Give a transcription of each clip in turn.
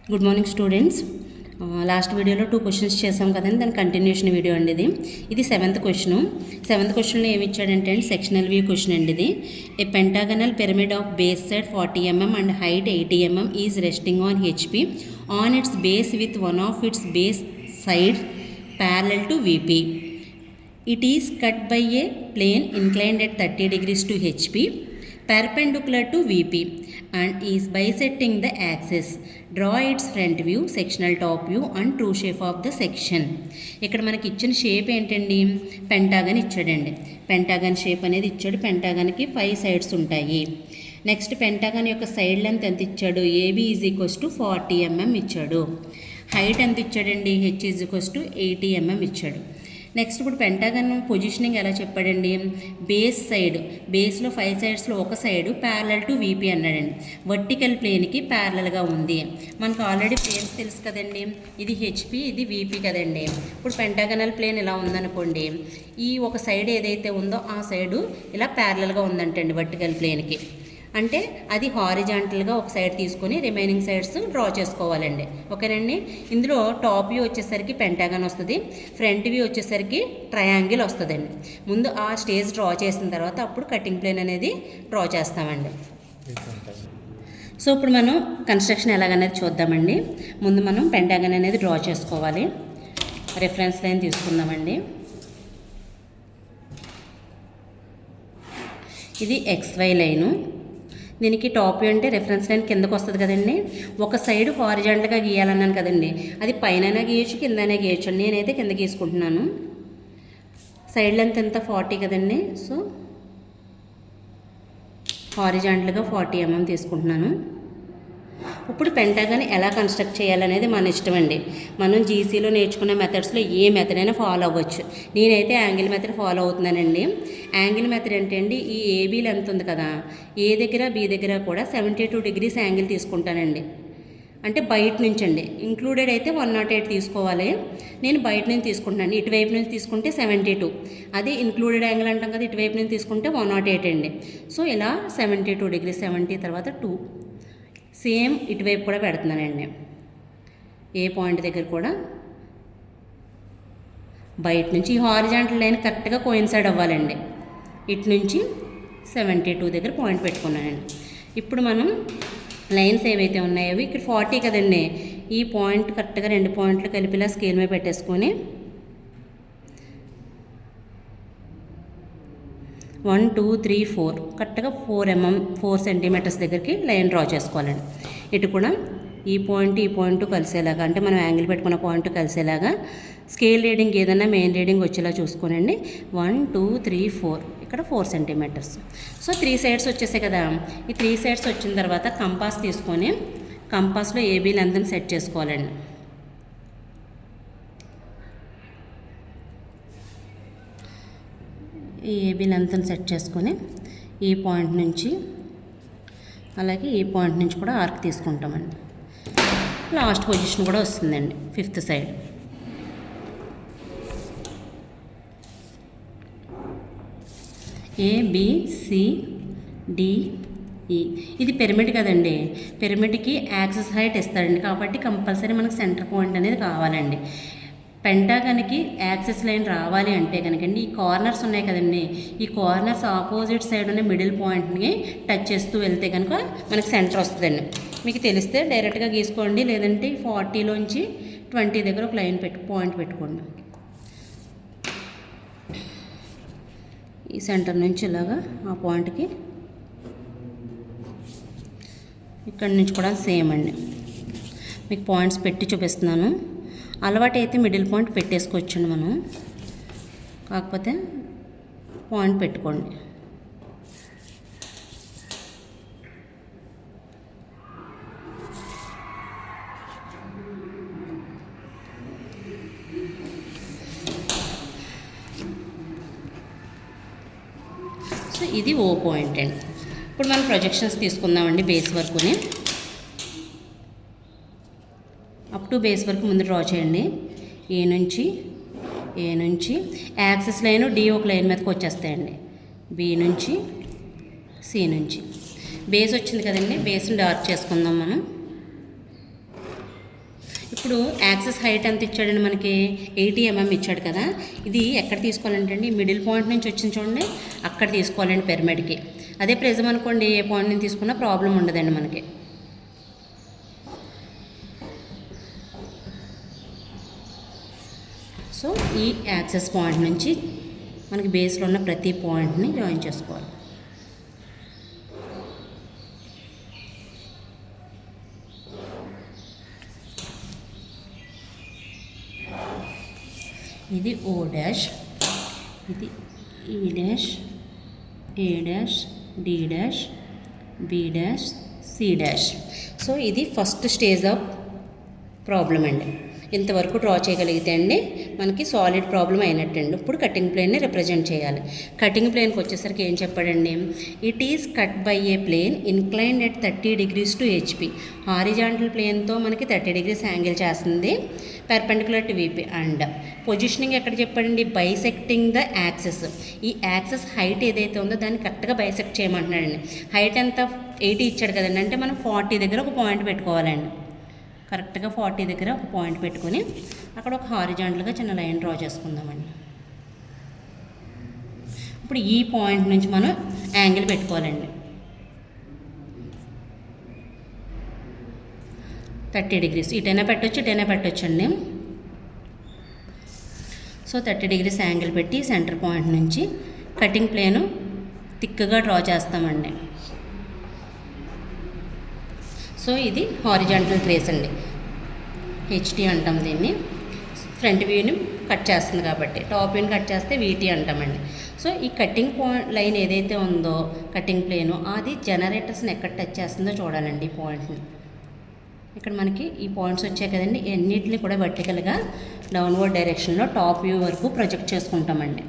Good morning students. Last వీడియోలో 2 questions చేసాం కదండి, దాని కంటిన్యూషన్ వీడియో అండి ఇది 7th క్వశ్చన్. 7th క్వశ్చన్లో ఏమి ఇచ్చాడంటే అండి, సెక్షనల్ వ్యూ క్వశ్చన్ అండి ఇది. A pentagonal pyramid of base side 40 mm and height 80 mm is resting on HP on its base with one of its base side parallel to VP. It is cut by a plane inclined at 30 degrees to HP perpendicular to VP and is bisecting the axis. Draw its front view, sectional top view and true shape of the section. ఇక్కడ మనకి ఇచ్చిన shape ఏంటండి, pentagon ఇచ్చాడండి. Pentagon shape అనేది ఇచ్చాడు. పెంటాగన్కి 5 sides ఉంటాయి. Next pentagon యొక్క side length ఎంత ఇచ్చాడు, AB = 40 mm ఇచ్చాడు. హైట్ ఎంత ఇచ్చాడండి, H = 80 mm ఇచ్చాడు. నెక్స్ట్ ఇప్పుడు పెంటాగన్ పొజిషనింగ్ ఎలా చెప్పాడండి, బేస్ సైడ్, బేస్లో 5 సైడ్స్లో ఒక సైడు ప్యారలల్ టు VP అన్నాడండి. వర్టికల్ ప్లేన్కి ప్యారలల్గా ఉంది. మనకు ఆల్రెడీ ప్లేన్స్ తెలుసు కదండి, ఇది HP, ఇది VP కదండి. ఇప్పుడు పెంటాగనల్ ప్లేన్ ఇలా ఉందనుకోండి, ఈ ఒక సైడ్ ఏదైతే ఉందో ఆ సైడు ఇలా ప్యారలల్గా ఉందంటండి వర్టికల్ ప్లేన్కి. అంటే అది హారిజాంటల్గా ఒక సైడ్ తీసుకొని రిమైనింగ్ సైడ్స్ డ్రా చేసుకోవాలండి. ఓకేనండి. ఇందులో టాప్ వ్యూ వచ్చేసరికి పెంటాగన్ వస్తుంది, ఫ్రంట్ వ్యూ వచ్చేసరికి ట్రయాంగిల్ వస్తుందండి. ముందు ఆ స్టేజ్ డ్రా చేసిన తర్వాత అప్పుడు కటింగ్ ప్లేన్ అనేది డ్రా చేస్తామండి. సో ఇప్పుడు మనం కన్స్ట్రక్షన్ ఎలాగనేది చూద్దామండి. ముందు మనం పెంటాగన్ అనేది డ్రా చేసుకోవాలి. రిఫరెన్స్ లైన్ తీసుకుందామండి. ఇది XY లైను. దీనికి టాప్ వ్యూ అంటే రిఫరెన్స్ లైన్ కిందకు వస్తుంది కదండి. ఒక సైడ్ హారిజాంటల్గా గీయాలన్నాను కదండి, అది పైన గీయచ్చు, కిందనే గీయచ్చు. నేనైతే కింద గీసుకుంటున్నాను. సైడ్ లెంత్ ఎంత 40 కదండి. సో హారిజాంటల్గా 40 mm తీసుకుంటున్నాను. ఇప్పుడు పెంటాగన్ ఎలా కన్స్ట్రక్ట్ చేయాలనేది మన ఇష్టం అండి. మనం GCలో నేర్చుకునే మెథడ్స్లో ఏ మెథడ్ అయినా ఫాలో అవ్వచ్చు. నేనైతే యాంగిల్ మెథడ్ ఫాలో అవుతున్నానండి. యాంగిల్ మెథడ్ అంటే అండి, ఈ AB లెంత్ ఉంది కదా, A దగ్గర B దగ్గర కూడా 72 degrees యాంగిల్ తీసుకుంటానండి. అంటే బయట నుంచి అండి, ఇంక్లూడెడ్ అయితే 108 తీసుకోవాలి. నేను బయట నుంచి తీసుకుంటున్నాను. ఇటువైపు నుంచి తీసుకుంటే 72, అది ఇంక్లూడెడ్ యాంగిల్ అంటాం కదా, ఇటువైపు నుంచి తీసుకుంటే 108 అండి. సో ఇలా 72 degrees, 70 తర్వాత 2. సేమ్ ఇటువైపు కూడా పెడుతున్నానండి. ఏ పాయింట్ దగ్గర కూడా బయట నుంచి హారిజాంటల్ లైన్ కరెక్ట్గా కోయిన్సైడ్ అవ్వాలండి. ఇటు నుంచి 72 దగ్గర పాయింట్ పెట్టుకున్నానండి. ఇప్పుడు మనం లైన్స్ ఏవైతే ఉన్నాయో ఇక్కడ 40 కదండి, ఈ పాయింట్ కరెక్ట్గా 2 పాయింట్లు కలిపిలా స్కేల్ మీద పెట్టేసుకొని 1 2 3 4 కరెక్ట్గా 4 centimeters దగ్గరికి లైన్ డ్రా చేసుకోవాలండి. ఇటు కూడా ఈ పాయింట్ కలిసేలాగా, అంటే మనం యాంగిల్ పెట్టుకున్న పాయింట్ కలిసేలాగా స్కేల్ రీడింగ్ ఏదైనా మెయిన్ రీడింగ్ వచ్చేలా చూసుకోనండి. 1 2 3 4 ఇక్కడ 4 centimeters. సో 3 సైడ్స్ వచ్చేసాయి కదా. ఈ 3 సైడ్స్ వచ్చిన తర్వాత కంపాస్ తీసుకొని కంపాస్లో AB లెంత్ని సెట్ చేసుకోవాలండి. ఈ AB లెంత్ని సెట్ చేసుకొని ఈ పాయింట్ నుంచి అలాగే ఈ పాయింట్ నుంచి కూడా ఆర్క్ తీసుకుంటామండి. లాస్ట్ పొజిషన్ కూడా వస్తుందండి, 5th సైడ్. ABCDE. ఇది పిరమిడ్ కదండి, పిరమిడ్కి యాక్సిస్ హైట్ ఇస్తాడండి. కాబట్టి కంపల్సరీ మనకు సెంటర్ పాయింట్ అనేది కావాలండి. పెంటాగన్కి యాక్సిస్ లైన్ రావాలి అంటే కనుకండి, ఈ కార్నర్స్ ఉన్నాయి కదండి, ఈ కార్నర్స్ ఆపోజిట్ సైడ్ ఉన్న మిడిల్ పాయింట్ని టచ్ చేస్తూ వెళ్తే కనుక మనకి సెంటర్ వస్తుందండి. మీకు తెలిస్తే డైరెక్ట్గా గీసుకోండి, లేదంటే 40లోంచి 20 దగ్గర ఒక లైన్ పాయింట్ పెట్టుకోండి. ఈ సెంటర్ నుంచి ఇలాగా ఆ పాయింట్కి, ఇక్కడి నుంచి కూడా సేమ్ అండి. మీకు పాయింట్స్ పెట్టి చూపిస్తున్నాను. అలవాటు అయితే మిడిల్ పాయింట్ పెట్టేసుకోవచ్చండి మనం, కాకపోతే పాయింట్ పెట్టుకోండి. సో ఇది O పాయింట్ అండి. ఇప్పుడు మనం ప్రొజెక్షన్స్ తీసుకుందామండి. బేస్ వరకుని అప్ టు బేస్ వరకు ముందు డ్రా చేయండి. ఏ నుంచి యాక్సిస్ లైన్ D ఒక లైన్ మీదకి వచ్చేస్తాయండి. B నుంచి C నుంచి బేస్ వచ్చింది కదండి, బేస్ని డార్క్ చేసుకుందాం మనం. ఇప్పుడు యాక్సెస్ హైట్ ఎంత ఇచ్చాడండి మనకి 80 mm ఇచ్చాడు కదా. ఇది ఎక్కడ తీసుకోవాలంటే అండి మిడిల్ పాయింట్ నుంచి వచ్చింది చూడండి, అక్కడ తీసుకోవాలండి పిరమిడ్కి. అదే ప్రిజం అనుకోండి ఏ పాయింట్ నుంచి తీసుకున్నా ప్రాబ్లం ఉండదండి మనకి. సో ఈ యాక్సెస్ పాయింట్ నుంచి మనకి బేస్లో ఉన్న ప్రతి పాయింట్ని జాయిన్ చేసుకోవాలి. ఇది O డాష్, ఇది E dash, A dash, D dash, B dash, C dash. So ఇది ఫస్ట్ స్టేజ్ ఆఫ్ ప్రాబ్లం అండి. ఇంతవరకు డ్రా చేయగలిగితే అండి మనకి సాలిడ్ ప్రాబ్లం అయినట్టండి. ఇప్పుడు కటింగ్ ప్లేన్ని రిప్రజెంట్ చేయాలి. కటింగ్ ప్లేన్కి వచ్చేసరికి ఏం చెప్పాడండి, it is cut by a plane inclined at 30 degrees to HP. Horizontal ప్లేన్తో మనకి 30 degrees యాంగిల్ చేస్తుంది perpendicular to VP. And positioning ఎక్కడ చెప్పాడండి, బైసెక్టింగ్ ద యాక్సెస్. ఈ యాక్సెస్ హైట్ ఏదైతే ఉందో దాన్ని కరెక్ట్గా బైసెక్ట్ చేయమంటున్నాడండి. హైట్ ఎంత 80 ఇచ్చాడు కదండి, అంటే మనం 40 దగ్గర ఒక పాయింట్ పెట్టుకోవాలండి. కరెక్ట్గా 40 దగ్గర ఒక పాయింట్ పెట్టుకొని అక్కడ ఒక హారిజాంటల్గా చిన్న లైన్ డ్రా చేసుకుందామండి. ఇప్పుడు ఈ పాయింట్ నుంచి మనం యాంగిల్ పెట్టుకోవాలండి. 30 degrees ఇటైనా పెట్టవచ్చు, ఇటైనా పెట్టవచ్చు అండి. సో 30 degrees యాంగిల్ పెట్టి సెంటర్ పాయింట్ నుంచి కటింగ్ ప్లేను థిక్గా డ్రా చేస్తామండి. సో ఇది హారిజాంటల్ ట్రేస్ అండి, HT అంటాం దీన్ని. ఫ్రంట్ వ్యూని కట్ చేస్తుంది కాబట్టి, టాప్ వ్యూని కట్ చేస్తే VT అంటామండి. సో ఈ కటింగ్ పాయింట్ లైన్ ఏదైతే ఉందో కటింగ్ ప్లేను, అది జనరేటర్స్ని ఎక్కడ టచ్ చేస్తుందో చూడాలండి. ఈ పాయింట్ని ఇక్కడ మనకి ఈ పాయింట్స్ వచ్చాయి కదండి, అన్నిటిని కూడా వర్టికల్గా డౌన్వర్డ్ డైరెక్షన్లో టాప్ వ్యూ వరకు ప్రొజెక్ట్ చేసుకుంటామండి.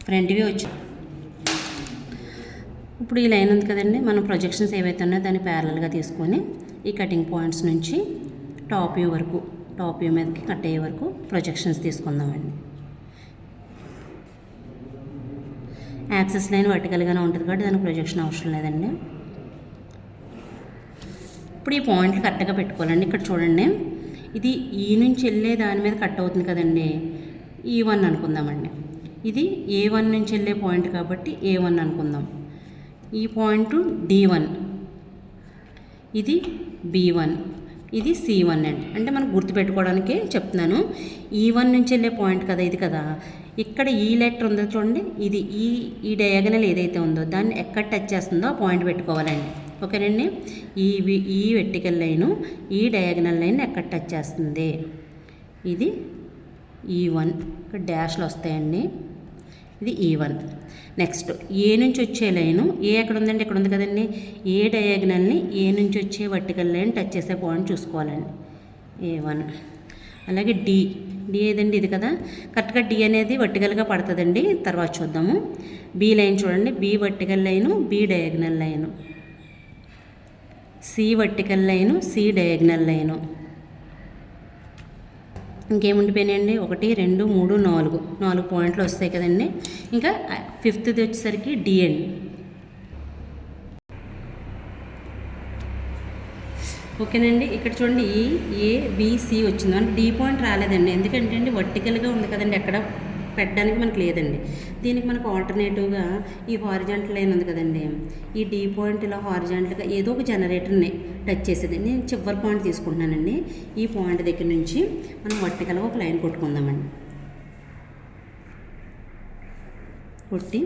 ఫ్రంట్ వ్యూ వచ్చి ఇప్పుడు ఈ లైన్ ఉంది కదండి, మనం ప్రొజెక్షన్స్ ఏవైతే ఉన్నాయో దాన్ని ప్యారలల్గా తీసుకొని ఈ కటింగ్ పాయింట్స్ నుంచి టాప్ వ్యూ వరకు, టాప్ వ్యూ మీదకి కట్ అయ్యే వరకు ప్రొజెక్షన్స్ తీసుకుందామండి. యాక్సెస్ లైన్ వర్టికల్గానే ఉంటుంది కాబట్టి దానికి ప్రొజెక్షన్ అవసరం లేదండి. ఇప్పుడు ఈ పాయింట్లు కరెక్ట్గా పెట్టుకోవాలండి. ఇక్కడ చూడండి, ఇది ఈ నుంచి వెళ్ళే దాని మీద కట్ అవుతుంది కదండి, E1 అనుకుందామండి. ఇది A1 నుంచి వెళ్ళే పాయింట్ కాబట్టి A1 అనుకుందాం. ఈ పాయింట్ D1, ఇది B1, ఇది C1 అండి. అంటే మనం గుర్తుపెట్టుకోవడానికే చెప్తున్నాను. E1 నుంచి వెళ్ళే పాయింట్ కదా ఇది కదా, ఇక్కడ ఈ లెటర్ ఉందో చూడండి, ఇది ఈ డయాగనల్ ఏదైతే ఉందో దాన్ని ఎక్కడ టచ్ చేస్తుందో ఆ పాయింట్ పెట్టుకోవాలండి. ఓకేనండి. ఈ వెర్టికల్ లైను ఈ డయాగనల్ లైన్ ఎక్కడ టచ్ చేస్తుంది, ఇది E1. ఇక్కడ డాష్లు వస్తాయండి, ఇది E1. నెక్స్ట్ ఏ నుంచి వచ్చే లైను, ఏ ఎక్కడ ఉందండి, ఇక్కడ ఉంది కదండి, ఏ డయాగనల్ని ఏ నుంచి వచ్చే వర్టికల్ లైన్ టచ్ చేసే పాయింట్ చూసుకోవాలండి, A1. అలాగే డి ఏదండి, ఇది కదా, కరెక్ట్గా డి అనేది వర్టికల్గా పడుతుందండి, తర్వాత చూద్దాము. బి లైన్ చూడండి, B vertical line, B diagonal line, C vertical line, C diagonal line. ఇంకేముండిపోయినాయండి, 1 2 3 4 పాయింట్లు వస్తాయి కదండి. ఇంకా 5th వచ్చేసరికి డి అండి. ఓకేనండి. ఇక్కడ చూడండి ABC వచ్చింది, మనకి డి పాయింట్ రాలేదండి. ఎందుకంటే అండి వర్టికల్గా ఉంది కదండి, ఎక్కడ పెట్టడానికి మనకు లేదండి. దీనికి మనకు ఆల్టర్నేటివ్గా ఈ హారిజాంటల్ లైన్ ఉంది కదండి, ఈ డి పాయింట్ ఇలా హారిజాంటల్గా ఏదో ఒక జనరేటర్ని టచ్ చేసేది. నేను చివరి పాయింట్ తీసుకుంటున్నానండి. ఈ పాయింట్ దగ్గర నుంచి మనం వర్టికల్గా ఒక లైన్ కొట్టుకుందామండి. కొట్టి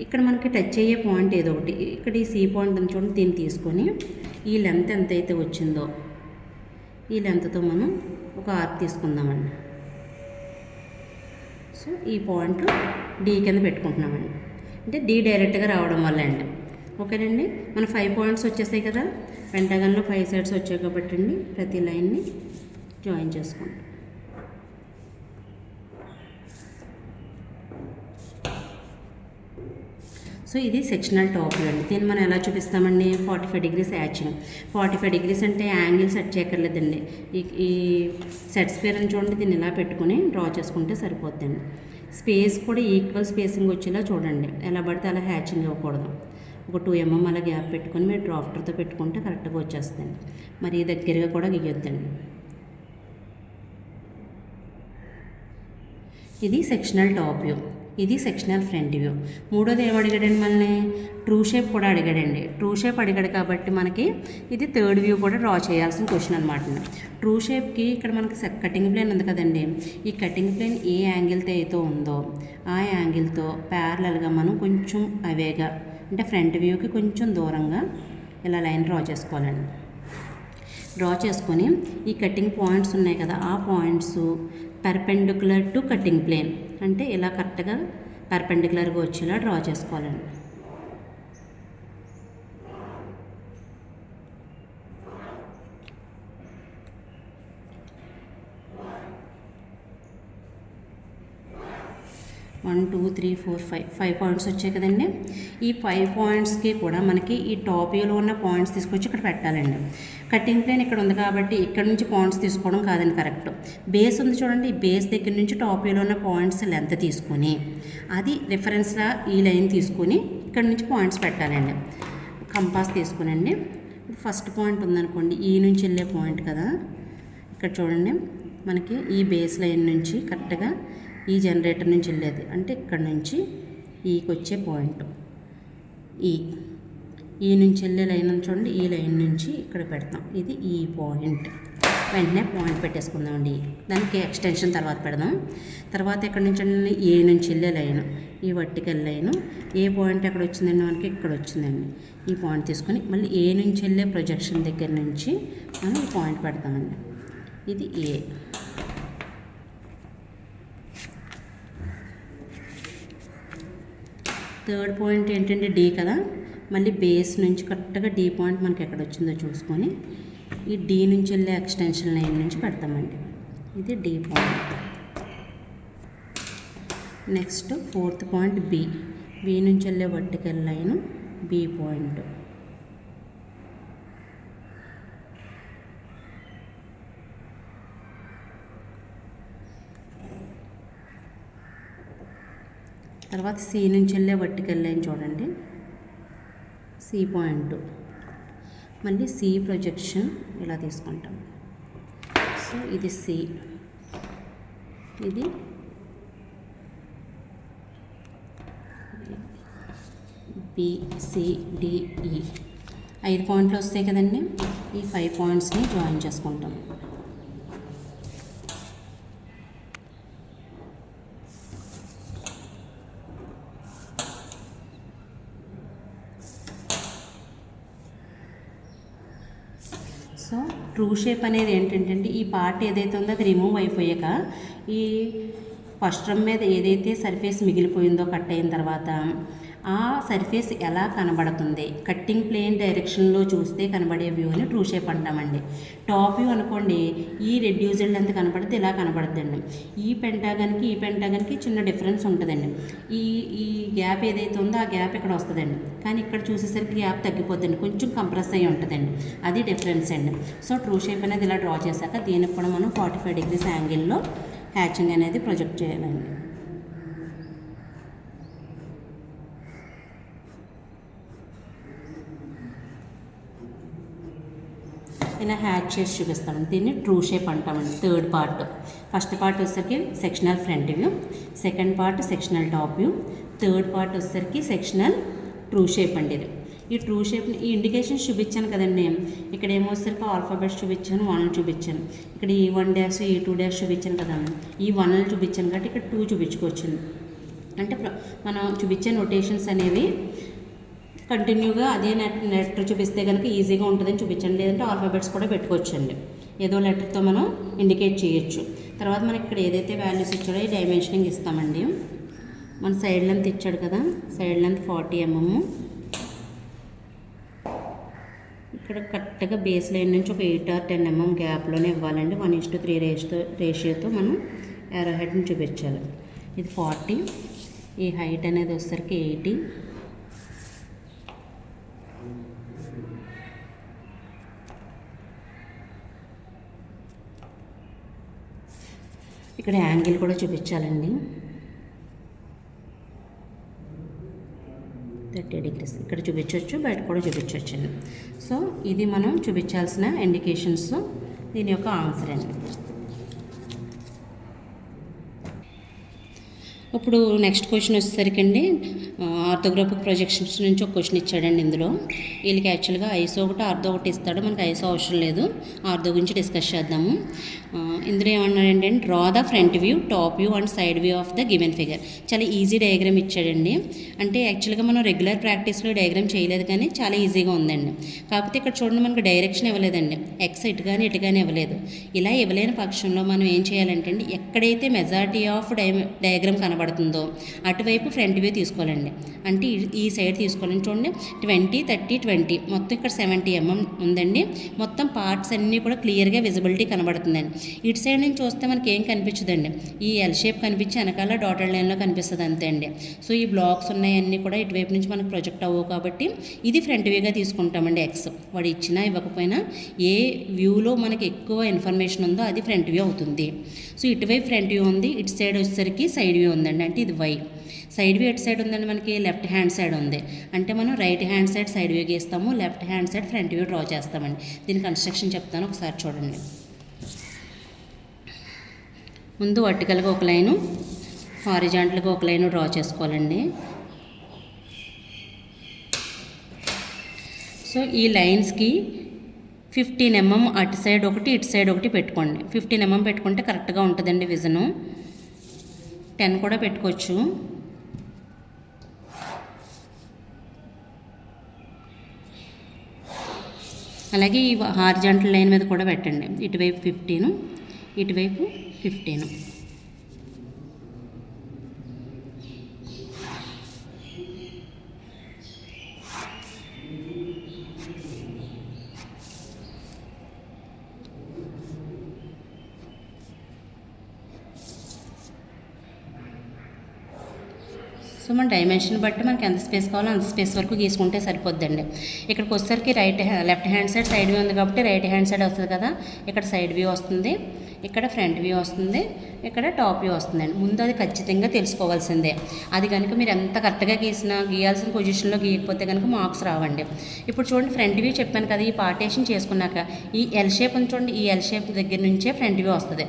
ఇక్కడ మనకి టచ్ అయ్యే పాయింట్ ఏదో ఒకటి, ఇక్కడ ఈ C పాయింట్ అని చూడండి, దీన్ని తీసుకొని ఈ లెంత్ ఎంతైతే వచ్చిందో ఈ లెంత్తో మనం ఒక ఆర్క్ తీసుకుందామండి. సో ఈ పాయింట్ డి కింద పెట్టుకుంటున్నామండి, అంటే డి డైరెక్ట్గా రావడం వల్ల అండి. ఓకేనండి. మన 5 పాయింట్స్ వచ్చేసాయి కదా, పెంటాగన్లో 5 సైడ్స్ వచ్చాయి కాబట్టి అండి ప్రతి లైన్ని జాయిన్ చేసుకుంటాం. సో ఇది సెక్షనల్ టాప్ వ్యూ అండి. దీన్ని మనం ఎలా చూపిస్తామండి, 45 degrees యాచింగ్. 45 degrees అంటే యాంగిల్ సెట్ చేయక్కర్లేదండి. ఈ సెట్ స్క్వేర్ అని చూడండి, దీన్ని ఇలా పెట్టుకుని డ్రా చేసుకుంటే సరిపోద్దండి. స్పేస్ కూడా ఈక్వల్ స్పేసింగ్ వచ్చేలా చూడండి, ఎలా పడితే అలా హ్యాచింగ్ ఇవ్వకూడదు. ఒక 2 mm అలా గ్యాప్ పెట్టుకొని మీరు డ్రాఫ్టర్తో పెట్టుకుంటే కరెక్ట్గా వచ్చేస్తుంది. మరి దగ్గరగా కూడా గీయొద్దండి. ఇది సెక్షనల్ టాప్ వ్యూ, ఇది సెక్షనల్ ఫ్రంట్ వ్యూ. మూడోది ఏం అడిగాడండి మనల్ని? ట్రూ షేప్ కూడా అడిగాడండి. ట్రూ షేప్ అడిగాడు కాబట్టి మనకి ఇది థర్డ్ వ్యూ కూడా డ్రా చేయాల్సిన క్వశ్చన్ అనమాట. ట్రూ షేప్కి ఇక్కడ మనకి కటింగ్ ప్లేన్ ఉంది కదండి. ఈ కటింగ్ ప్లేన్ ఏ యాంగిల్తో అయితే ఉందో ఆ యాంగిల్తో ప్యారలల్గా మనం కొంచెం అవేగా అంటే ఫ్రంట్ వ్యూకి కొంచెం దూరంగా ఇలా లైన్ డ్రా చేసుకోవాలండి. డ్రా చేసుకొని ఈ కటింగ్ పాయింట్స్ ఉన్నాయి కదా, ఆ points perpendicular to cutting plane అంటే ఇలా కరెక్ట్గా పర్పెండిక్యులర్గా వచ్చేలా డ్రా చేసుకోవాలండి. One two three four five points వచ్చాయి కదండి. ఈ 5 పాయింట్స్కి కూడా మనకి ఈ టాప్ వ్యూలో ఉన్న పాయింట్స్ తీసుకొచ్చి ఇక్కడ పెట్టాలండి. కటింగ్ ప్లేన్ ఇక్కడ ఉంది కాబట్టి ఇక్కడ నుంచి పాయింట్స్ తీసుకోవడం కాదండి కరెక్ట్. బేస్ ఉంది చూడండి, ఈ బేస్ దగ్గర నుంచి టాప్ వ్యూలో ఉన్న పాయింట్స్ లెంత్ తీసుకొని అది రిఫరెన్స్గా ఈ లైన్ తీసుకొని ఇక్కడ నుంచి పాయింట్స్ పెట్టాలండి. కంపాస్ తీసుకునండి. ఫస్ట్ పాయింట్ ఉందనుకోండి, ఈ నుంచి వెళ్ళే పాయింట్ కదా, ఇక్కడ చూడండి మనకి ఈ బేస్ లైన్ నుంచి కరెక్ట్గా ఈ జనరేటర్ నుంచి వెళ్ళేది అంటే ఇక్కడ నుంచి ఈకి వచ్చే పాయింట్ ఈ నుంచి వెళ్ళే లైన్ చూడండి, ఈ లైన్ నుంచి ఇక్కడ పెడతాం, ఇది ఈ పాయింట్. వెంటనే పాయింట్ పెట్టేసుకుందామండి. దానికి ఎక్స్టెన్షన్ తర్వాత పెడదాం. తర్వాత ఇక్కడ నుంచి ఏ నుంచి వెళ్ళే లైన్, ఈ వర్టికల్ లైను ఏ పాయింట్ ఎక్కడ వచ్చిందండి మనకి ఇక్కడ వచ్చిందండి. ఈ పాయింట్ తీసుకొని మళ్ళీ ఏ నుంచి వెళ్ళే ప్రొజెక్షన్ దగ్గర నుంచి మనం ఈ పాయింట్ పెడతామండి. ఇది ఏ. థర్డ్ పాయింట్ ఏంటంటే డి కదా, మళ్ళీ బేస్ నుంచి కరెక్ట్గా డి పాయింట్ మనకి ఎక్కడ వచ్చిందో చూసుకొని ఈ డి నుంచి వెళ్ళే ఎక్స్టెన్షన్ లైన్ నుంచి పెడతామండి. ఇది D point. Next fourth point B నుంచి వెళ్ళే వర్టికల్ లైన్ బి పాయింట్. తర్వాత సి నుంచి వెళ్ళే వర్టికల్ లైన్ చూడండి, సి పాయింట్. మళ్ళీ సి ప్రొజెక్షన్ ఇలా తీసుకుంటాం. సో ఇది సి, ఇది BCDE 5 పాయింట్లు వస్తాయి కదండి. ఈ 5 పాయింట్స్ని జాయిన్ చేసుకుంటాం. సో ట్రూ షేప్ అనేది ఏంటంటే ఈ పార్ట్ ఏదైతే ఉందో అది రిమూవ్ అయిపోయాక ఈ ఫస్ట్ రమ్ మీద ఏదైతే సర్ఫేస్ మిగిలిపోయిందో కట్ అయిన తర్వాత ఆ సర్ఫేస్ ఎలా కనబడుతుంది, కట్టింగ్ ప్లేన్ డైరెక్షన్లో చూస్తే కనబడే వ్యూని ట్రూ షేప్ అంటామండి. టాప్ వ్యూ అనుకోండి, ఈ రెడ్యూస్డ్ లెంత్ కనబడితే ఇలా కనబడుతుందండి. ఈ పెంటాగన్కి చిన్న డిఫరెన్స్ ఉంటుందండి. ఈ గ్యాప్ ఏదైతే ఉందో ఆ గ్యాప్ ఇక్కడ వస్తుందండి, కానీ ఇక్కడ చూసేసరికి గ్యాప్ తగ్గిపోద్దండి, కొంచెం కంప్రెస్ అయ్యి ఉంటుందండి. అది డిఫరెన్స్ అండి. సో ట్రూ షేప్ అనేది ఇలా డ్రా చేశాక దీనికి కూడా మనం 45 degrees యాంగిల్లో హ్యాచింగ్ అనేది ప్రొజెక్ట్ చేయాలండి. ఇలా హ్యాచ్ చేసి చూపిస్తామండి. దీన్ని ట్రూ షేప్ అంటామండి. థర్డ్ పార్ట్, ఫస్ట్ పార్ట్ వచ్చేసరికి sectional front view, second part sectional top view, third part వచ్చేసరికి సెక్షనల్ ట్రూ షేప్ అండి. ఇది ఈ ట్రూ షేప్ని ఈ ఇండికేషన్స్ చూపించాను కదండి. ఇక్కడ ఏమొచ్చేసరికి ఆల్ఫాబెట్స్ చూపించాను, 1 చూపించాను. ఇక్కడ E1 డాష్ E2 డాష్ చూపించాను కదండి. ఈ 1 చూపించాను కాబట్టి ఇక్కడ 2 చూపించుకోవచ్చండి. అంటే మనం చూపించే నోటేషన్స్ అనేవి కంటిన్యూగా అదే లెటర్ చూపిస్తే కనుక ఈజీగా ఉంటుందని చూపించండి. లేదంటే ఆల్ఫాబెట్స్ కూడా పెట్టుకోవచ్చండి. ఏదో లెటర్తో మనం ఇండికేట్ చేయొచ్చు. తర్వాత మనకి ఇక్కడ ఏదైతే వాల్యూస్ ఇచ్చాడో ఈ డైమెన్షనింగ్ ఇస్తామండి. మన సైడ్ లెంత్ ఇచ్చాడు కదా, సైడ్ లెంత్ 40 mm. ఇక్కడ కరెక్ట్గా బేస్ లైన్ నుంచి ఒక 8 or 10 mm గ్యాప్లోనే ఇవ్వాలండి. 1:3 రేషియోతో మనం ఏరో హెడ్ని చూపించాలి. ఇది 40, ఈ హైట్ అనేది వచ్చేసరికి 80. ఇక్కడ యాంగిల్ కూడా చూపించాలండి. 35 30 degrees ఇక్కడ చూపించవచ్చు, బయట కూడా చూపించవచ్చు. సో ఇది మనం చూపించాల్సిన ఇండికేషన్స్, దీని యొక్క ఆన్సర్ అండి. ఇప్పుడు నెక్స్ట్ క్వశ్చన్ వచ్చేసరికి అండి, ఆర్థోగ్రాఫిక్ ప్రొజెక్షన్స్ నుంచి ఒక క్వశ్చన్ ఇచ్చాడండి. ఇందులో వీళ్ళకి యాక్చువల్గా ఐసో ఒకటి ఆర్థో ఒకటి ఇస్తాడు, మనకి ఐసో అవసరం లేదు, ఆర్థో గురించి డిస్కస్ చేద్దాము. ఇందులో ఏమన్నాడంటే, draw the front view, top view and side view of the given figure. చాలా ఈజీ డయాగ్రామ్ ఇచ్చాడండి. అంటే యాక్చువల్గా మనం రెగ్యులర్ ప్రాక్టీస్లో డయాగ్రామ్ చేయలేదు, కానీ చాలా ఈజీగా ఉందండి. కాకపోతే ఇక్కడ చూడండి, మనకు డైరెక్షన్ ఇవ్వలేదండి, ఎక్స్ ఇటు కానీ ఇటు కానీ ఇవ్వలేదు. ఇలా ఇవ్వలేని పక్షంలో మనం ఏం చేయాలంటే అండి, ఎక్కడైతే మెజారిటీ ఆఫ్ డయాగ్రామ్ కనబడుతుందో అటువైపు ఫ్రంట్ వ్యూ తీసుకోవాలండి. అంటే ఈ సైడ్ తీసుకోవాలని చూడండి, 20, 30, 20 మొత్తం ఇక్కడ 70 mm ఉందండి. మొత్తం పార్ట్స్ అన్నీ కూడా క్లియర్గా విజిబిలిటీ కనబడుతుందండి. ఇటు సైడ్ నుంచి చూస్తే మనకి ఏం కనిపించదండి, ఈ ఎల్ షేప్ కనిపించి వెనకాల డాటెడ్ లైన్లో కనిపిస్తుంది అంతే అండి. సో ఈ బ్లాక్స్ ఉన్నాయన్నీ కూడా ఇటువైపు నుంచి మనకు ప్రొజెక్ట్ అవ్వవు, కాబట్టి ఇది ఫ్రంట్ వ్యూగా తీసుకుంటామండి. ఎక్స్ వాడు ఇచ్చినా ఇవ్వకపోయినా ఏ వ్యూలో మనకి ఎక్కువ ఇన్ఫర్మేషన్ ఉందో అది ఫ్రంట్ వ్యూ అవుతుంది. సో ఇటువైపు ఫ్రంట్ వ్యూ ఉంది, ఇటు సైడ్ వచ్చేసరికి సైడ్ వ్యూ ఉందండి. అంటే ఇది వై. సైడ్ వ్యూ ఎటు సైడ్ ఉందండి, మనకి లెఫ్ట్ హ్యాండ్ సైడ్ ఉంది. అంటే మనం right hand side side view గీస్తాము, left hand side front view draw చేస్తామండి. దీని కన్స్ట్రక్షన్ చెప్తాను, ఒకసారి చూడండి. ముందు వర్టికల్గా ఒక లైను, హారిజాంటల్గా ఒక లైను డ్రా చేసుకోవాలండి. సో ఈ లైన్స్కి 15 mm అటు సైడ్ ఒకటి ఇటు సైడ్ ఒకటి పెట్టుకోండి. 15 mm పెట్టుకుంటే కరెక్ట్గా ఉంటుందండి విజను. 10 కూడా పెట్టుకోవచ్చు. అలాగే ఈ హారిజాంటల్ లైన్ మీద కూడా పెట్టండి. ఇటువైపు 15, ఇటువైపు 15. సో మన డైమెన్షన్ బట్టి మనకి ఎంత స్పేస్ కావాలో అంత స్పేస్ వరకు గీసుకుంటే సరిపోద్దండి. ఇక్కడికి వచ్చేసరికి left hand side side view ఉంది కాబట్టి రైట్ హ్యాండ్ సైడ్ వస్తుంది కదా, ఇక్కడ సైడ్ వ్యూ వస్తుంది, ఇక్కడ ఫ్రంట్ వ్యూ వస్తుంది, ఇక్కడ టాప్ వ్యూ వస్తుందండి. ముందు అది ఖచ్చితంగా తెలుసుకోవాల్సిందే. అది కనుక మీరు ఎంత కరెక్ట్గా గీయాల్సిన పొజిషన్లో గీయకపోతే కనుక మార్క్స్ రావండి. ఇప్పుడు చూడండి, ఫ్రంట్ వ్యూ చెప్పాను కదా, ఈ పార్టేషన్ చేసుకున్నాక ఈ ఎల్ షేప్ ఉంది చూడండి, ఈ ఎల్ షేప్ దగ్గర నుంచే ఫ్రంట్ వ్యూ వస్తుంది,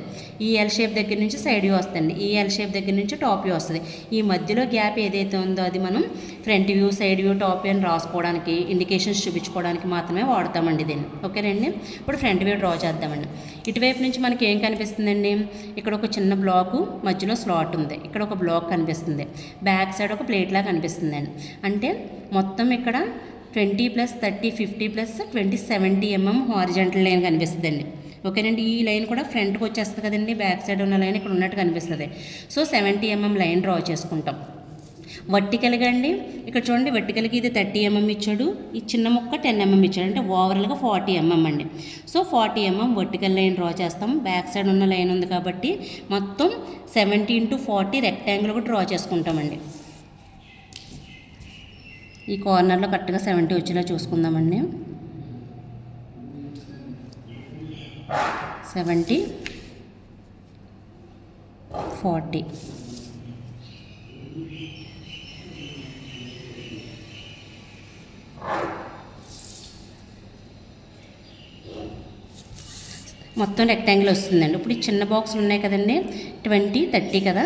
ఈ ఎల్ షేప్ దగ్గర నుంచి సైడ్ వ్యూ వస్తుంది, ఈ ఎల్ షేప్ దగ్గర నుంచి టాప్ వ్యూ వస్తుంది. ఈ మధ్యలో గ్యాప్ ఏదైతే ఉందో అది మనం front view, side view, top view అని రాసుకోవడానికి, ఇండికేషన్స్ చూపించుకోవడానికి మాత్రమే వాడతామండి దీన్ని. ఓకేనండి. ఇప్పుడు ఫ్రంట్ వ్యూ డ్రా చేద్దామండి. ఇటువైపు నుంచి మనకి ఏం కనిపిస్తుందండి, ఇక్కడ ఒక చిన్న బ్లాకు మధ్యలో స్లాట్ ఉంది, ఇక్కడ ఒక బ్లాక్ కనిపిస్తుంది, బ్యాక్ సైడ్ ఒక ప్లేట్లా కనిపిస్తుందండి. అంటే మొత్తం ఇక్కడ 20 + 30 50 + 20 70 mm హారిజాంటల్ లైన్ కనిపిస్తుందండి. ఓకేనండి. ఈ లైన్ కూడా ఫ్రంట్కి వచ్చేస్తుంది కదండి, బ్యాక్ సైడ్ ఉన్న లైన్ ఇక్కడ ఉన్నట్టు కనిపిస్తుంది. సో 70 mm లైన్ డ్రా చేసుకుంటాం. వర్టికల్గా అండి, ఇక్కడ చూడండి, వర్టికల్కి ఇది 30 mm ఇచ్చాడు, ఈ చిన్న ముక్క 10 mm ఇచ్చాడు, అంటే ఓవరాల్గా 40 mm అండి. So 40 mm vertical line draw చేస్తాం. బ్యాక్ సైడ్ ఉన్న లైన్ ఉంది కాబట్టి మొత్తం 70 × 40 రెక్టాంగిల్ కూడా డ్రా చేసుకుంటామండి. ఈ కార్నర్లో కరెక్ట్గా 70 వచ్చేలా చూసుకుందామండి. 70 40. మొత్తం రెక్టాంగిల్ వస్తుందండి. ఇప్పుడు ఈ చిన్న బాక్సులు ఉన్నాయి కదండి, 20 30 కదా,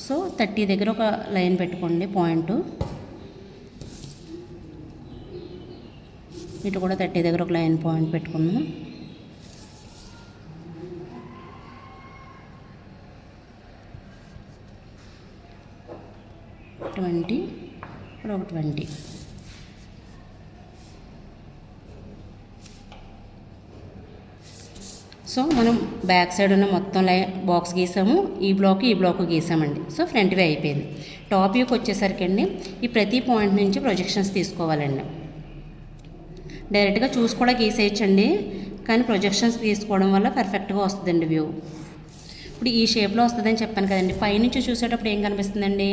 సో 30 దగ్గర ఒక లైన్ పెట్టుకోండి, పాయింట్. ఇటు కూడా 30 దగ్గర ఒక లైన్ పాయింట్ పెట్టుకున్నాం. ఇప్పుడు ఒక 20. సో మనం బ్యాక్ సైడ్ ఉన్న మొత్తం బాక్స్ గీసాము, ఈ బ్లాక్ గీసామండి. సో ఫ్రంట్ వ్యూ అయిపోయింది. టాప్ వ్యూకి వచ్చేసరికి అండి, ఈ ప్రతి పాయింట్ నుంచి ప్రొజెక్షన్స్ తీసుకోవాలండి. డైరెక్ట్గా చూసి కూడా గీసేయచ్చండి, కానీ ప్రొజెక్షన్స్ తీసుకోవడం వల్ల పర్ఫెక్ట్గా వస్తుందండి వ్యూ. ఇప్పుడు ఈ షేప్లో వస్తుందని చెప్పాను కదండి. పైనుంచి చూసేటప్పుడు ఏం కనిపిస్తుందండి,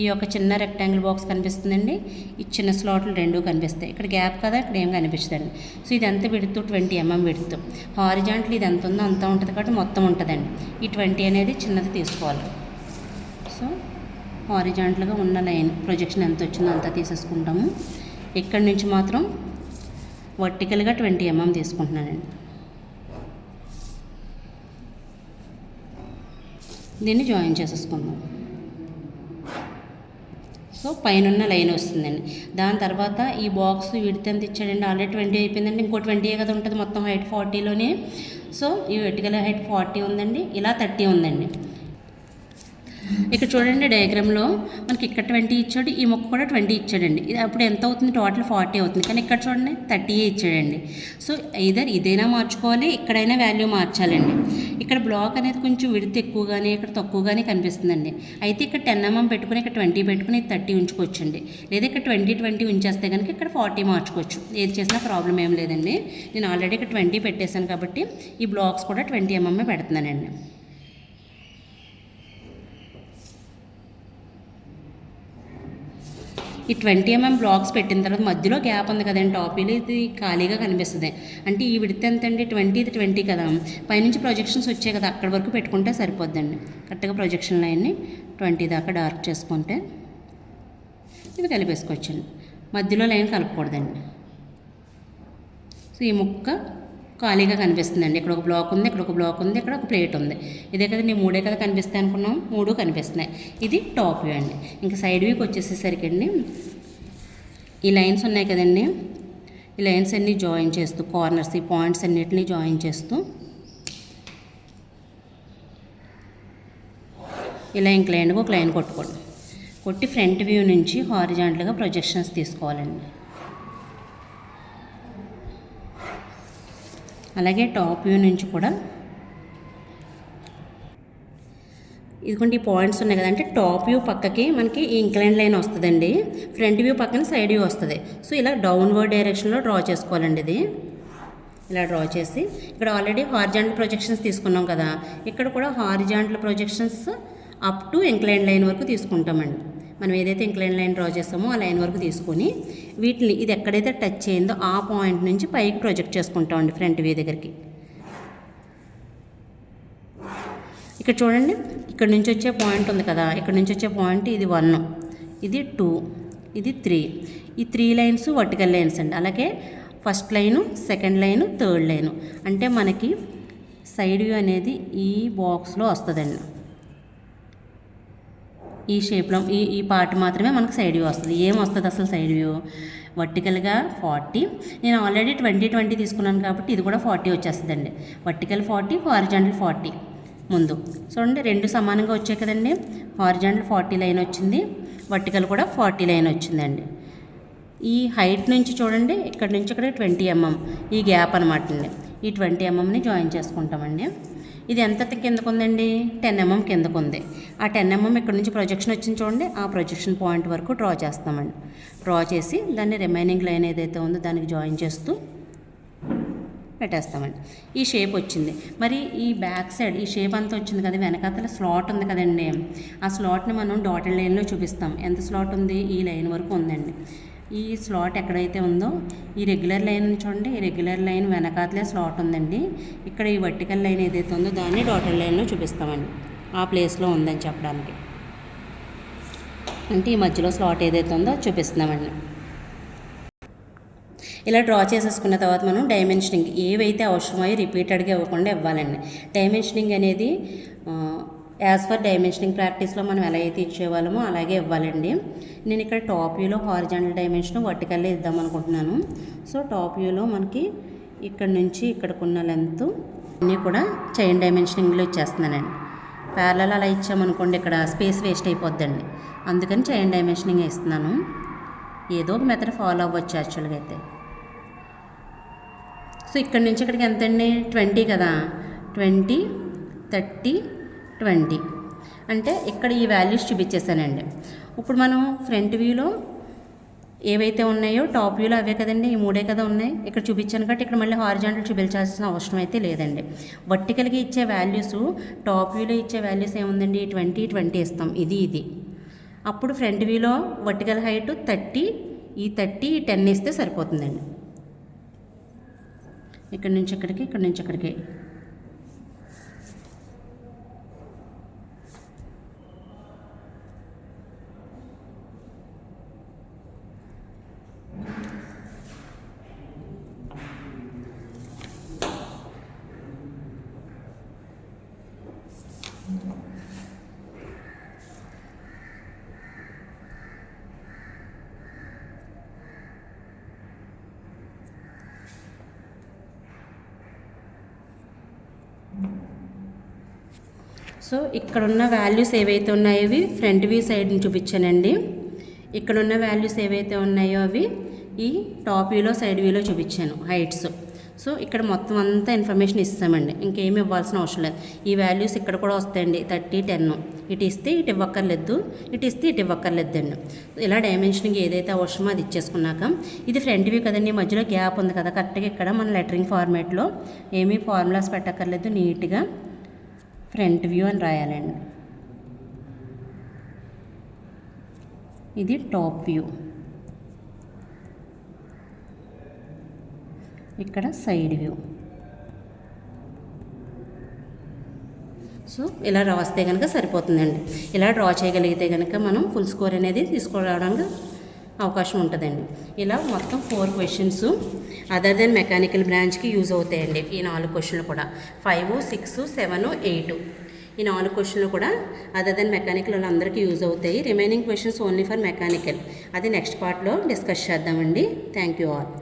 ఈ యొక్క చిన్న రెక్టాంగిల్ బాక్స్ కనిపిస్తుందండి, ఈ చిన్న స్లాట్లు 2 కనిపిస్తాయి. ఇక్కడ గ్యాప్ కదా, ఇక్కడ ఏం కనిపిస్తుందండి. సో ఇది ఎంత విడుతు, 20 mm విడుతు. హారిజాంటల్ ఇది ఎంత ఉందో అంత ఉంటుంది కాబట్టి మొత్తం ఉంటుందండి. ఈ 20 అనేది చిన్నది తీసుకోవాలి. సో హారిజాంటల్గా ఉన్న లైన్ ప్రొజెక్షన్ ఎంత వచ్చిందో అంతా తీసేసుకుంటాము. ఇక్కడి నుంచి మాత్రం వర్టికల్గా 20 mm తీసుకుంటున్నానండి. దీన్ని జాయిన్ చేసేసుకుందాం. సో పైన లైన్ వస్తుందండి. దాని తర్వాత ఈ బాక్స్ విడ్త్ ఎంత ఇచ్చాడండి, ఆల్రెడీ 20 అయిపోయిందండి. ఇంకో 20 కదా ఉంటుంది మొత్తం హైట్ 40లోనే. సో ఈ వర్టికల్ హైట్ 40 ఉందండి, ఇలా 30 ఉందండి. ఇక్కడ చూడండి డయాగ్రామ్లో మనకి ఇక్కడ 20 ఇచ్చాడు, ఈ మొక్క కూడా 20 ఇచ్చాడండి. ఇది అప్పుడు ఎంత అవుతుంది, టోటల్ 40 అవుతుంది. కానీ ఇక్కడ చూడండి 30 ఇచ్చాడండి. సో ఐదర్ ఇదైనా మార్చుకోవాలి, ఇక్కడైనా వాల్యూ మార్చాలండి. ఇక్కడ బ్లాక్ అనేది కొంచెం విడత ఎక్కువగానే ఇక్కడ తక్కువగానే కనిపిస్తుందండి. అయితే ఇక్కడ 10 mm పెట్టుకుని ఇక్కడ 20 పెట్టుకుని 30 ఉంచుకోవచ్చండి. లేదా ఇక్కడ 20 ఉంచేస్తే కనుక ఇక్కడ 40 మార్చుకోవచ్చు. ఏది చేసినా ప్రాబ్లం ఏం లేదండి. నేను ఆల్రెడీ ఇక్కడ 20 పెట్టేశాను కాబట్టి ఈ బ్లాక్స్ కూడా 20 mm పెడుతున్నానండి. ఈ 20 mm బ్లాక్స్ పెట్టిన తర్వాత మధ్యలో గ్యాప్ ఉంది కదండి, టాపీలో ఇది ఖాళీగా కనిపిస్తుంది. అంటే ఈ విడత ఎంత అండి, 20 ఇది 20 కదా, పైనుంచి ప్రొజెక్షన్స్ వచ్చాయి కదా, అక్కడి వరకు పెట్టుకుంటే సరిపోద్దండి. కరెక్ట్గా ప్రొజెక్షన్ లైన్ని 20 దాకా డార్క్ చేసుకుంటే ఇది కలిపేసుకోవచ్చండి. మధ్యలో లైన్ కలపకూడదండి. సో ఈ ముక్క ఖాళీగా కనిపిస్తుందండి. ఇక్కడ ఒక బ్లాక్ ఉంది, ఇక్కడ ఒక బ్లాక్ ఉంది, ఇక్కడ ఒక ప్లేట్ ఉంది. ఇదే కదా నేను 3 కదా కనిపిస్తాయి అనుకున్నాం, 3 కనిపిస్తున్నాయి. ఇది టాప్ వ్యూ అండి. ఇంకా సైడ్ వ్యూకి వచ్చేసేసరికి అండి ఈ లైన్స్ ఉన్నాయి కదండి, ఈ లైన్స్ అన్నీ జాయిన్ చేస్తూ కార్నర్స్, ఈ పాయింట్స్ అన్నిటినీ జాయిన్ చేస్తూ ఇలా ఇంక్లైన్గా ఒక లైన్ కొట్టుకోండి. కొట్టి ఫ్రంట్ వ్యూ నుంచి హారిజాంటల్గా ప్రొజెక్షన్స్ తీసుకోవాలండి. అలాగే టాప్ వ్యూ నుంచి కూడా ఇదిగోండి ఈ పాయింట్స్ ఉన్నాయి కదా, అంటే టాప్ వ్యూ పక్కకి మనకి ఈ ఇంక్లైన్ లైన్ వస్తుందండి, ఫ్రంట్ వ్యూ పక్కన సైడ్ వ్యూ వస్తుంది. సో ఇలా డౌన్వర్డ్ డైరెక్షన్లో డ్రా చేసుకోవాలండి. ఇది ఇలా డ్రా చేసి ఇక్కడ ఆల్రెడీ హారిజాంటల్ ప్రొజెక్షన్స్ తీసుకున్నాం కదా, ఇక్కడ కూడా horizontal projections up to incline line వరకు తీసుకుంటామండి. మనం ఏదైతే ఇంక్లైన్ లైన్ డ్రా చేస్తామో ఆ లైన్ వరకు తీసుకొని వీటిని ఇది ఎక్కడైతే టచ్ అయిందో ఆ పాయింట్ నుంచి పైకి ప్రొజెక్ట్ చేసుకుంటామండి ఫ్రంట్ వ్యూ దగ్గరికి. ఇక్కడ చూడండి, ఇక్కడ నుంచి వచ్చే పాయింట్ ఉంది కదా, ఇక్కడ నుంచి వచ్చే పాయింట్ ఇది 1, ఇది 2, ఇది 3. ఈ 3 లైన్స్ వర్టికల్ లైన్స్ అండి. అలాగే first line, second line, third line. అంటే మనకి సైడ్ వ్యూ అనేది ఈ బాక్స్లో వస్తుందండి. ఈ షేప్లో ఈ పార్ట్ మాత్రమే మనకు సైడ్ వ్యూ వస్తుంది. ఏం వస్తుంది అసలు సైడ్ వ్యూ, వర్టికల్గా 40. నేను ఆల్రెడీ 20 తీసుకున్నాను కాబట్టి ఇది కూడా 40 వచ్చేస్తుందండి. Vertical 40, horizontal 40. ముందు చూడండి 2 సమానంగా వచ్చాయి కదండి. హారిజాంటల్ 40 లైన్ వచ్చింది, వర్టికల్ కూడా 40 లైన్ వచ్చిందండి. ఈ హైట్ నుంచి చూడండి, ఇక్కడ నుంచి ఇక్కడ 20 mm ఈ గ్యాప్ అనమాట అండి. ఈ 20 mmని జాయిన్ చేసుకుంటామండి. ఇది ఎంత కిందకు ఉందండి, 10 mm కిందకు ఉంది. ఆ 10 mm ఇక్కడ నుంచి ప్రొజెక్షన్ వచ్చింది చూడండి, ఆ ప్రొజెక్షన్ పాయింట్ వరకు డ్రా చేస్తామండి. డ్రా చేసి దాన్ని రిమైనింగ్ లైన్ ఏదైతే ఉందో దానికి జాయిన్ చేస్తూ పెట్టేస్తామండి. ఈ షేప్ వచ్చింది. మరి ఈ బ్యాక్ సైడ్ ఈ షేప్ అంతా వచ్చింది కదా, వెనకాతల స్లాట్ ఉంది కదండి, ఆ స్లాట్ని మనం డాటెడ్ లైన్లో చూపిస్తాం. ఎంత స్లాట్ ఉంది, ఈ లైన్ వరకు ఉందండి. ఈ స్లాట్ ఎక్కడైతే ఉందో ఈ రెగ్యులర్ లైన్ చూడండి, ఈ రెగ్యులర్ లైన్ వెనకాతలే స్లాట్ ఉందండి. ఇక్కడ ఈ వర్టికల్ లైన్ ఏదైతే ఉందో దాన్ని డాటెడ్ లైన్లో చూపిస్తామండి. ఆ ప్లేస్లో ఉందని చెప్పడానికి, అంటే ఈ మధ్యలో స్లాట్ ఏదైతే ఉందో చూపిస్తున్నామండి. ఇలా డ్రా చేసేసుకున్న తర్వాత మనం డైమెన్షనింగ్ ఏవైతే అవసరమయ్యో రిపీటెడ్గా ఇవ్వకుండా ఇవ్వాలండి. డైమెన్షనింగ్ అనేది యాజ్ ఫర్ డైమెన్షనింగ్ ప్రాక్టీస్లో మనం ఎలా అయితే ఇచ్చేవాళ్ళమో అలాగే ఇవ్వాలండి. నేను ఇక్కడ టాప్ వ్యూలో హారిజాంటల్ డైమెన్షన్ వర్టికల్లే ఇద్దాం అనుకుంటున్నాను. సో టాప్ వ్యూలో మనకి ఇక్కడ నుంచి ఇక్కడికున్న లెంత్ అన్నీ కూడా చైన్ డైమెన్షనింగ్లో ఇచ్చేస్తున్నానండి. ప్యారలల్ అలా ఇచ్చామనుకోండి ఇక్కడ స్పేస్ వేస్ట్ అయిపోద్దండి, అందుకని చైన్ డైమెన్షనింగ్ ఇస్తున్నాను. ఏదో ఒక మెథడ్ ఫాలో అవ్వచ్చు యాక్చువల్గా అయితే. సో ఇక్కడ నుంచి ఇక్కడికి ఎంత అండి, 20 కదా, 20, 30, 20 అంటే ఇక్కడ ఈ వాల్యూస్ చూపించేసానండి. ఇప్పుడు మనం ఫ్రంట్ వ్యూలో ఏవైతే ఉన్నాయో టాప్ వ్యూలో అవే కదండి, ఈ 3 కదా ఉన్నాయి. ఇక్కడ చూపించాను కాబట్టి ఇక్కడ మళ్ళీ హారిజాంటల్ చూపించాల్సిన అవసరం అయితే లేదండి. వర్టికల్గా ఇచ్చే వాల్యూస్ టాప్ వ్యూలో ఇచ్చే వాల్యూస్ ఏముందండి, 20, 20 ఇస్తాం, ఇది. అప్పుడు ఫ్రంట్ వ్యూలో వర్టికల్ హైట్ 30, ఈ 30, ఈ 10 ఇస్తే సరిపోతుందండి. ఇక్కడ నుంచి ఇక్కడికి, ఇక్కడ నుంచి ఇక్కడికి. సో ఇక్కడున్న వాల్యూస్ ఏవైతే ఉన్నాయో అవి ఫ్రంట్ వ్యూ సైడ్ని చూపించానండి. ఇక్కడున్న వాల్యూస్ ఏవైతే ఉన్నాయో అవి ఈ టాప్ వ్యూలో సైడ్ వ్యూలో చూపించాను హైట్స్. సో ఇక్కడ మొత్తం అంతా ఇన్ఫర్మేషన్ ఇస్తామండి, ఇంకేమి ఇవ్వాల్సిన అవసరం లేదు. ఈ వాల్యూస్ ఇక్కడ కూడా వస్తాయండి, 30, 10. ఇటు ఇస్తే ఇటు ఇవ్వక్కర్లేదు, ఇటు ఇస్తే ఇటు ఇవ్వక్కర్లేదండి. ఇలా డైమెన్షనింగ్ ఏదైతే అవసరమో అది ఇచ్చేసుకున్నాక ఇది ఫ్రంట్ వ్యూ కదండి, మధ్యలో గ్యాప్ ఉంది కదా, కరెక్ట్గా ఇక్కడ మన లెటరింగ్ ఫార్మాట్లో ఏమీ ఫార్ములాస్ పెట్టక్కర్లేదు, నీట్గా ఫ్రంట్ వ్యూ అని రాయాలండి. ఇది టాప్ వ్యూ, ఇక్కడ సైడ్ వ్యూ. సో ఇలా రాస్తే కనుక సరిపోతుందండి. ఇలా డ్రా చేయగలిగితే కనుక మనం ఫుల్ స్కోర్ అనేది తీసుకోవడానికి అవకాశం ఉంటుందండి. ఇలా మొత్తం 4 క్వశ్చన్స్ అదర్ దెన్ మెకానికల్ బ్రాంచ్కి యూజ్ అవుతాయండి. ఈ 4 క్వశ్చన్లు కూడా 5, 6, 7, 8 ఈ 4 క్వశ్చన్లు కూడా అదర్ దెన్ మెకానికల్ వాళ్ళందరికీ యూజ్ అవుతాయి. Remaining questions only for mechanical, అది నెక్స్ట్ పార్ట్లో డిస్కస్ చేద్దామండి. Thank you all.